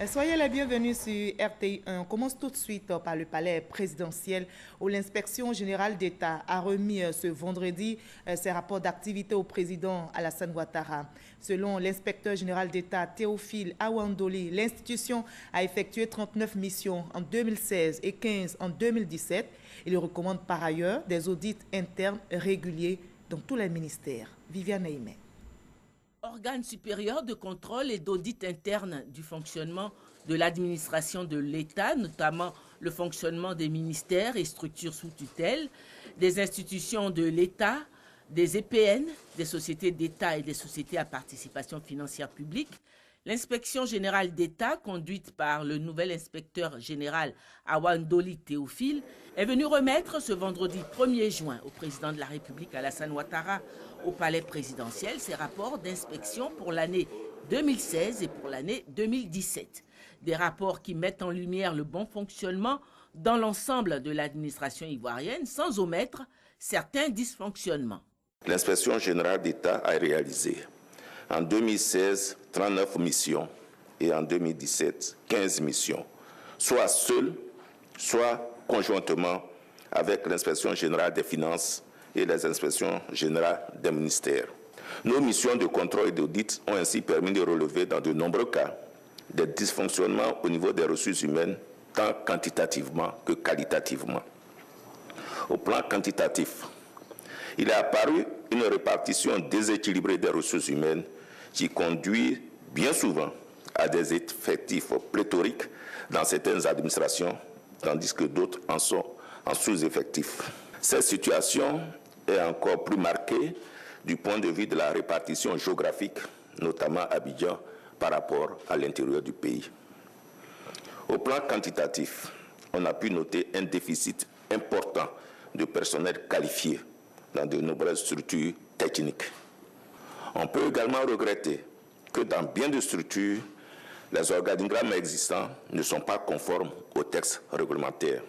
Soyez les bienvenus sur RTI1. On commence tout de suite par le palais présidentiel où l'inspection générale d'État a remis ce vendredi ses rapports d'activité au président Alassane Ouattara. Selon l'inspecteur général d'État Théophile Awandoli, l'institution a effectué 39 missions en 2016 et 15 en 2017. Il recommande par ailleurs des audits internes réguliers dans tous les ministères. Viviane Aimé. Organe supérieur de contrôle et d'audit interne du fonctionnement de l'administration de l'État, notamment le fonctionnement des ministères et structures sous tutelle, des institutions de l'État, des EPN, des sociétés d'État et des sociétés à participation financière publique. L'inspection générale d'État, conduite par le nouvel inspecteur général Awandoli Théophile, est venue remettre ce vendredi 1er juin au président de la République Alassane Ouattara au palais présidentiel ses rapports d'inspection pour l'année 2016 et pour l'année 2017. Des rapports qui mettent en lumière le bon fonctionnement dans l'ensemble de l'administration ivoirienne sans omettre certains dysfonctionnements. L'inspection générale d'État a réalisé en 2016, 39 missions et en 2017, 15 missions, soit seule, soit conjointement avec l'inspection générale des finances et les inspections générales des ministères. Nos missions de contrôle et d'audit ont ainsi permis de relever dans de nombreux cas des dysfonctionnements au niveau des ressources humaines, tant quantitativement que qualitativement. Au plan quantitatif, il est apparu une répartition déséquilibrée des ressources humaines qui conduit bien souvent à des effectifs pléthoriques dans certaines administrations, tandis que d'autres en sont en sous-effectifs. Cette situation est encore plus marquée du point de vue de la répartition géographique, notamment à Abidjan, par rapport à l'intérieur du pays. Au plan quantitatif, on a pu noter un déficit important de personnel qualifié dans de nombreuses structures techniques. On peut également regretter que dans bien de structures, les organigrammes existants ne sont pas conformes aux textes réglementaires.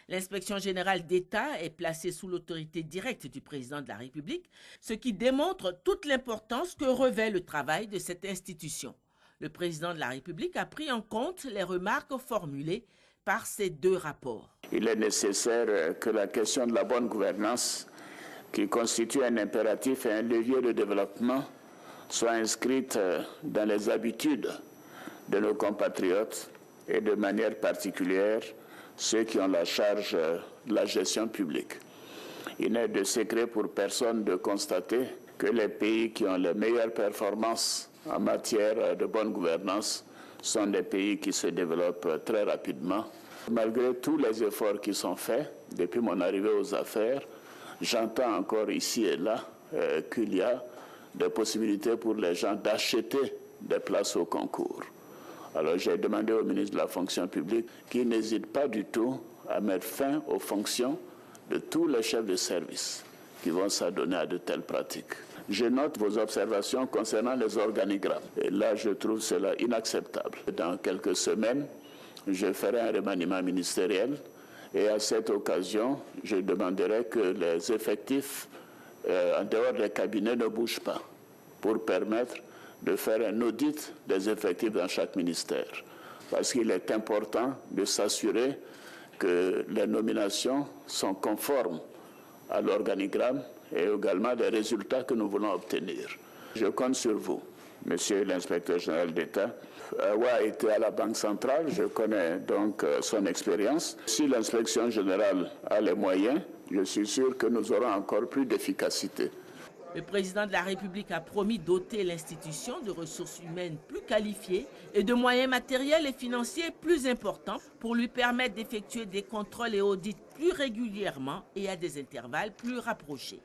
L'inspection générale d'État est placée sous l'autorité directe du président de la République, ce qui démontre toute l'importance que revêt le travail de cette institution. Le président de la République a pris en compte les remarques formulées par ces deux rapports. Il est nécessaire que la question de la bonne gouvernance, qui constitue un impératif et un levier de développement, soit inscrite dans les habitudes de nos compatriotes et de manière particulière ceux qui ont la charge de la gestion publique. Il n'est de secret pour personne de constater que les pays qui ont les meilleures performances en matière de bonne gouvernance sont des pays qui se développent très rapidement. Malgré tous les efforts qui sont faits depuis mon arrivée aux affaires, j'entends encore ici et là qu'il y a des possibilités pour les gens d'acheter des places au concours. Alors j'ai demandé au ministre de la fonction publique qu'il n'hésite pas du tout à mettre fin aux fonctions de tous les chefs de service qui vont s'adonner à de telles pratiques. Je note vos observations concernant les organigrammes. Et là, je trouve cela inacceptable. Dans quelques semaines, je ferai un remaniement ministériel. Et à cette occasion, je demanderai que les effectifs en dehors des cabinets ne bougent pas pour permettre de faire un audit des effectifs dans chaque ministère. Parce qu'il est important de s'assurer que les nominations sont conformes à l'organigramme et également des résultats que nous voulons obtenir. Je compte sur vous, monsieur l'inspecteur général d'État. Awa était à la Banque centrale, je connais donc son expérience. Si l'inspection générale a les moyens, je suis sûr que nous aurons encore plus d'efficacité. Le président de la République a promis doter l'institution de ressources humaines plus qualifiées et de moyens matériels et financiers plus importants pour lui permettre d'effectuer des contrôles et audits plus régulièrement et à des intervalles plus rapprochés.